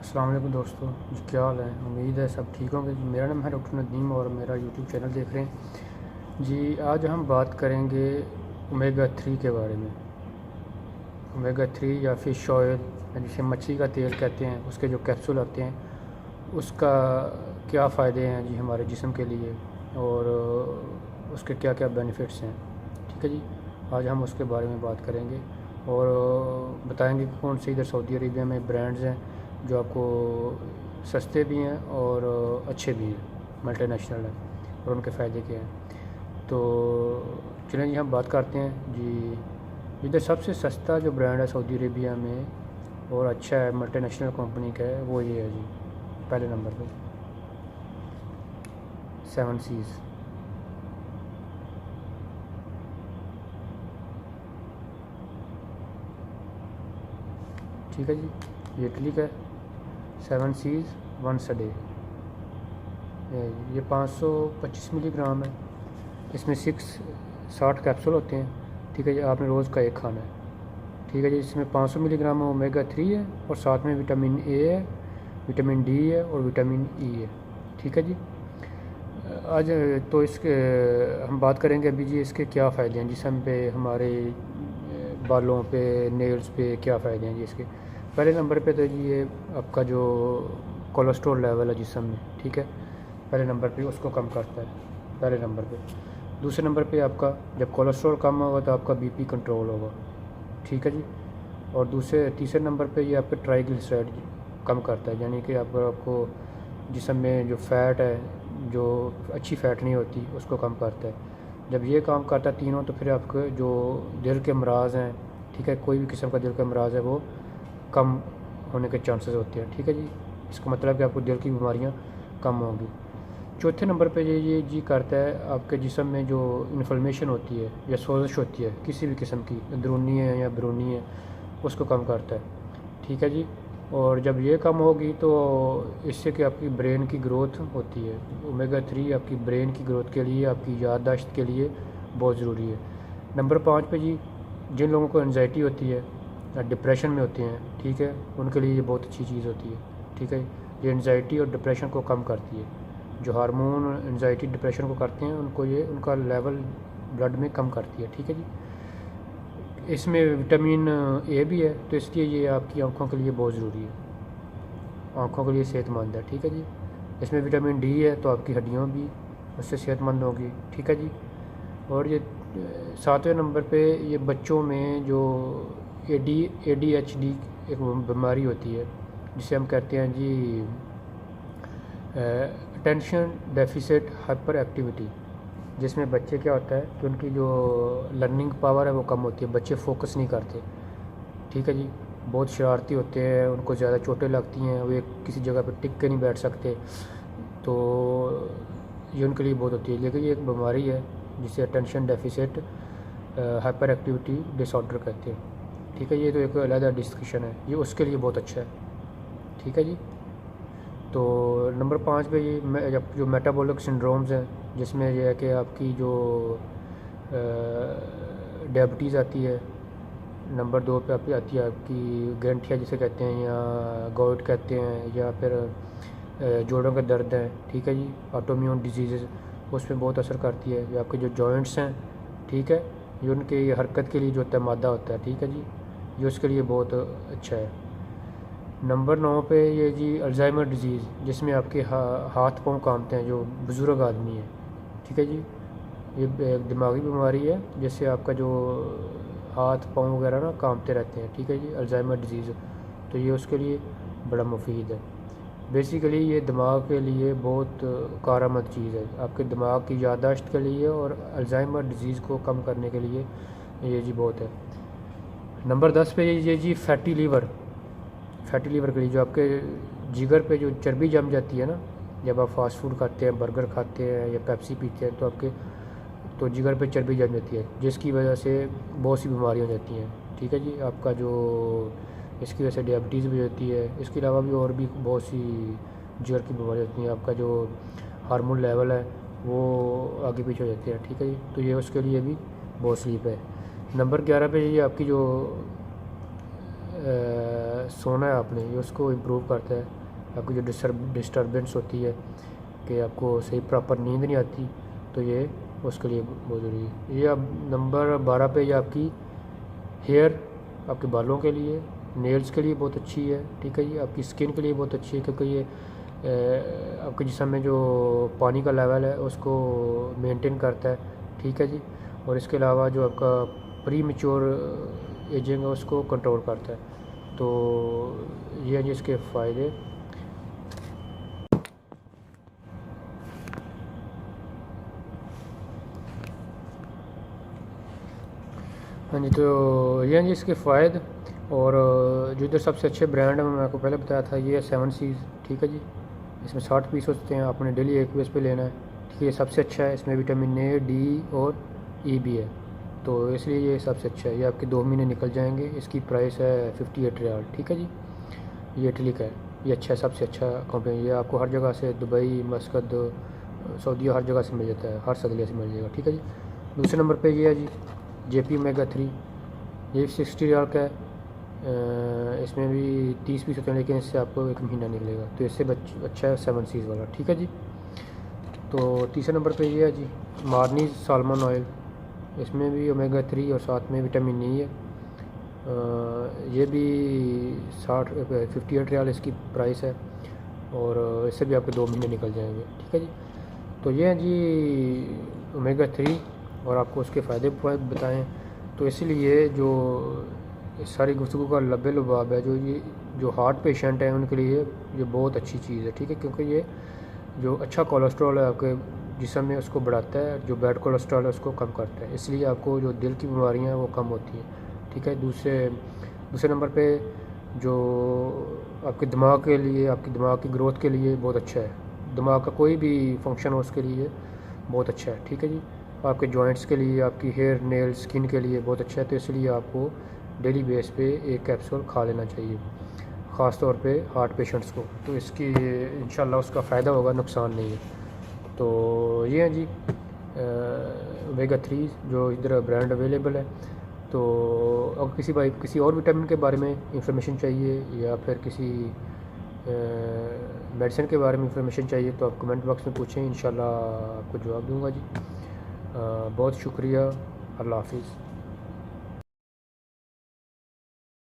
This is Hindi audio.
अस्सलाम वालेकुम दोस्तों जी, क्या हाल है। उम्मीद है सब ठीक होंगे जी। मेरा नाम है डॉक्टर नदीम और मेरा यूट्यूब चैनल देख रहे हैं जी। आज हम बात करेंगे ओमेगा 3 के बारे में। ओमेगा 3 या फ़िश ऑयल, जिसे मछली का तेल कहते हैं, उसके जो कैप्सूल आते हैं, उसका क्या फ़ायदे हैं जी हमारे जिस्म के लिए, और उसके क्या क्या बेनिफिट्स हैं। ठीक है जी, आज हम उसके बारे में बात करेंगे और बताएंगे कि कौन से इधर सऊदी अरेबिया में ब्रांड्स हैं जो आपको सस्ते भी हैं और अच्छे भी हैं, मल्टीनेशनल हैं, और उनके फ़ायदे क्या हैं। तो चलें जी, हम बात करते हैं जी। इधर सबसे सस्ता जो ब्रांड है सऊदी अरेबिया में और अच्छा है, मल्टीनेशनल कंपनी का है, वो ये है जी। पहले नंबर पे 7 सीज़। ठीक है जी, ये इटली का है। 7 सीज़ वंस अ डे, ये 525 मिलीग्राम है। इसमें 60 कैप्सूल होते हैं। ठीक है जी, आपने रोज़ का एक खाना है। ठीक है जी, इसमें 500 मिलीग्राम ओमेगा 3 है और साथ में विटामिन ए है, विटामिन डी है और विटामिन ई है। ठीक है जी। आज तो इसके हम बात करेंगे अभी जी, इसके क्या फ़ायदे हैं जिस्म पे, हमारे बालों पे, नेल्स पे क्या फ़ायदे हैं जी इसके। पहले नंबर पे तो जी ये आपका जो कोलेस्ट्रॉल लेवल है जिस्म में, ठीक है, पहले नंबर पे उसको कम करता है, पहले नंबर पे। दूसरे नंबर पे आपका जब कोलेस्ट्रॉल कम होगा तो आपका बीपी कंट्रोल होगा। ठीक है जी। और तीसरे नंबर पे ये आपके ट्राइग्लिसराइड कम करता है, यानी कि आपको जिस्म में जो फ़ैट है, जो अच्छी फ़ैट नहीं होती, उसको कम करता है। जब ये काम करता है तीनों, तो फिर आपके जो दिल के अमराज़ हैं, ठीक है, कोई भी किस्म का दिल का अमराज़ है, वो कम होने के चांसेस होते हैं। ठीक है जी, इसका मतलब कि आपको दिल की बीमारियां कम होंगी। चौथे नंबर पे ये जी करता है आपके जिस्म में जो इन्फ्लेमेशन होती है या सोजिश होती है किसी भी किस्म की, अंदरूनी है या बैरूनी है, उसको कम करता है। ठीक है जी। और जब ये कम होगी तो इससे कि आपकी ब्रेन की ग्रोथ होती है। ओमेगा 3 आपकी ब्रेन की ग्रोथ के लिए, आपकी याददाश्त के लिए बहुत ज़रूरी है। नंबर 5 पे जी, जिन लोगों को एंजाइटी होती है या डिप्रेशन में होते हैं, ठीक है, उनके लिए ये बहुत अच्छी चीज़ होती है। ठीक है, ये एंजाइटी और डिप्रेशन को कम करती है। जो हार्मोन एंजाइटी डिप्रेशन को करते हैं, उनको ये उनका लेवल ब्लड में कम करती है। ठीक है जी। इसमें विटामिन ए भी है, तो इसलिए ये आपकी आंखों के लिए बहुत ज़रूरी है, आंखों के लिए सेहतमंद है। ठीक है जी। इसमें विटामिन डी है, तो आपकी हड्डियाँ भी उससे सेहतमंद होगी। ठीक है जी। और ये 7वें नंबर पे ये बच्चों में जो ADHD एक बीमारी होती है, जिसे हम कहते हैं जी अटेंशन डेफिसिट हाइपर एक्टिविटी, जिसमें बच्चे क्या होता है कि उनकी जो लर्निंग पावर है वो कम होती है, बच्चे फोकस नहीं करते। ठीक है जी, बहुत शरारती होते हैं, उनको ज़्यादा चोटें लगती हैं, वो एक किसी जगह पर टिक के नहीं बैठ सकते, तो ये उनके लिए बहुत होती है। लेकिन ये एक बीमारी है जिसे attention deficit hyper activity disorder कहते हैं। ठीक है, ये तो एक अलग डिस्कशन है, ये उसके लिए बहुत अच्छा है। ठीक है जी। तो नंबर 5 पे ये जो मेटाबॉलिक सिंड्रोम्स हैं, जिसमें यह है कि आपकी जो डायबिटीज़ आती है। नंबर 2 पे आपकी आती है आपकी गठिया जिसे कहते हैं, या गोइट कहते हैं, या फिर जोड़ों का दर्द है। ठीक है जी, ऑटोइम्यून डिजीज़ उस पर बहुत असर करती है। ये आपके जो जॉइंट्स हैं, ठीक है, ये उनकी हरकत के लिए जो होता है मादा होता है, ठीक है जी, ये उसके लिए बहुत अच्छा है। नंबर 9 पे ये जी अल्जाइमर डिजीज़, जिसमें आपके हाथ पाँव कांपते हैं, जो बुज़ुर्ग आदमी है। ठीक है जी, ये एक दिमागी बीमारी है जिससे आपका जो हाथ पाँव वगैरह ना कांपते रहते हैं। ठीक है जी, अल्जाइमर डिजीज़, तो ये उसके लिए बड़ा मुफीद है। बेसिकली ये दिमाग के लिए बहुत कारआमद चीज़ है, आपके दिमाग की याददाश्त के लिए और अल्जाइमर डिजीज़ को कम करने के लिए ये जी बहुत है। नंबर 10 पे ये जी फैटी लीवर के लिए, जो आपके जिगर पे जो चर्बी जम जाती है ना, जब आप फास्ट फूड खाते हैं, बर्गर खाते हैं या पेप्सी पीते हैं, तो आपके तो जिगर पे चर्बी जम जाती है, जिसकी वजह से बहुत सी बीमारियाँ हो जाती हैं। ठीक है जी, आपका जो इसकी वजह से डायबिटीज़ भी होती है। इसके अलावा भी और भी बहुत सी जिगर की बीमारियाँ होती हैं। आपका जो हार्मोन लेवल है वो आगे पीछे हो जाती है। ठीक है जी, तो ये उसके लिए भी बहुत स्लीप है। नंबर 11 पे ये आपकी जो सोना है आपने, ये उसको इम्प्रूव करता है। आपकी जो डिस्टर्बेंस होती है कि आपको सही प्रॉपर नींद नहीं आती, तो ये उसके लिए बहुत ज़रूरी है। ये अब नंबर 12 पे ये आपकी हेयर, आपके बालों के लिए, नेल्स के लिए बहुत अच्छी है। ठीक है जी, आपकी स्किन के लिए बहुत अच्छी है, क्योंकि ये आपके जिस्म में जो पानी का लेवल है उसको मेंटेन करता है। ठीक है जी, और इसके अलावा जो आपका प्री मैच्योर एजिंग है उसको कंट्रोल करता है। तो ये हैं जी इसके फ़ायदे। हाँ जी, तो ये हैं जी इसके फ़ायदे। और जो इधर सबसे अच्छे ब्रांड है मैं आपको पहले बताया था, ये है 7 सीज़। ठीक है जी, इसमें 60 पीस होते हैं, आपने डेली एक बेस पे लेना है। ठीक है, ये सबसे अच्छा है, इसमें विटामिन ए, डी और ई भी है, तो इसलिए ये सबसे अच्छा है। ये आपके 2 महीने निकल जाएंगे। इसकी प्राइस है 58 रियाल। ठीक है जी, ये इटली का है, ये अच्छा है, सबसे अच्छा कंपनी। ये आपको हर जगह से, दुबई, मस्कत, सऊदीया, हर जगह से मिल जाता है, हर सदलिया से मिल जाएगा। ठीक है जी, दूसरे नंबर पे ये है जी JP ओमेगा 3, ये 60 रियाल का है। इसमें भी 30 पीस होते हैं, लेकिन इससे आपको एक महीना निकलेगा, तो इससे अच्छा है 7 सीज़ वाला। ठीक है जी, तो तीसरे नंबर पे ये है जी मार्नी सालमन ऑयल, इसमें भी ओमेगा 3 और साथ में विटामिन ई है। ये भी 58 रियाल इसकी प्राइस है, और इससे भी आपके 2 महीने निकल जाएंगे। ठीक है जी, तो ये हैं जी ओमेगा 3, और आपको उसके फ़ायदे बताएं। तो इसीलिए जो इस सारी गुफ्तगू का लबे लुबाब है, जो हार्ट पेशेंट हैं उनके लिए ये बहुत अच्छी चीज़ है। ठीक है, क्योंकि ये जो अच्छा कोलेस्ट्रॉल है आपके जिस्म में उसको बढ़ाता है, जो बैड कोलेस्ट्रॉल है उसको कम करता है, इसलिए आपको जो दिल की बीमारियां हैं वो कम होती हैं। ठीक है, दूसरे नंबर पे जो आपके दिमाग के लिए, आपके दिमाग की ग्रोथ के लिए बहुत अच्छा है। दिमाग का कोई भी फंक्शन हो उसके लिए बहुत अच्छा है। ठीक है जी, आपके जॉइंट्स के लिए, आपकी हेयर, नेल, स्किन के लिए बहुत अच्छा है, तो इसलिए आपको डेली बेस पे एक कैप्सूल खा लेना चाहिए, ख़ास तौर पे हार्ट पेशेंट्स को। तो इसकी इंशाल्लाह उसका फ़ायदा होगा, नुकसान नहीं है। तो ये है जी ओमेगा 3 जो इधर ब्रांड अवेलेबल है। तो अगर किसी और विटामिन के बारे में इंफॉर्मेशन चाहिए, या फिर किसी मेडिसिन के बारे में इंफॉर्मेशन चाहिए, तो आप कमेंट बॉक्स में पूछें, इंशाल्लाह आपको जवाब दूंगा जी। बहुत शुक्रिया, अल्लाह हाफिज़।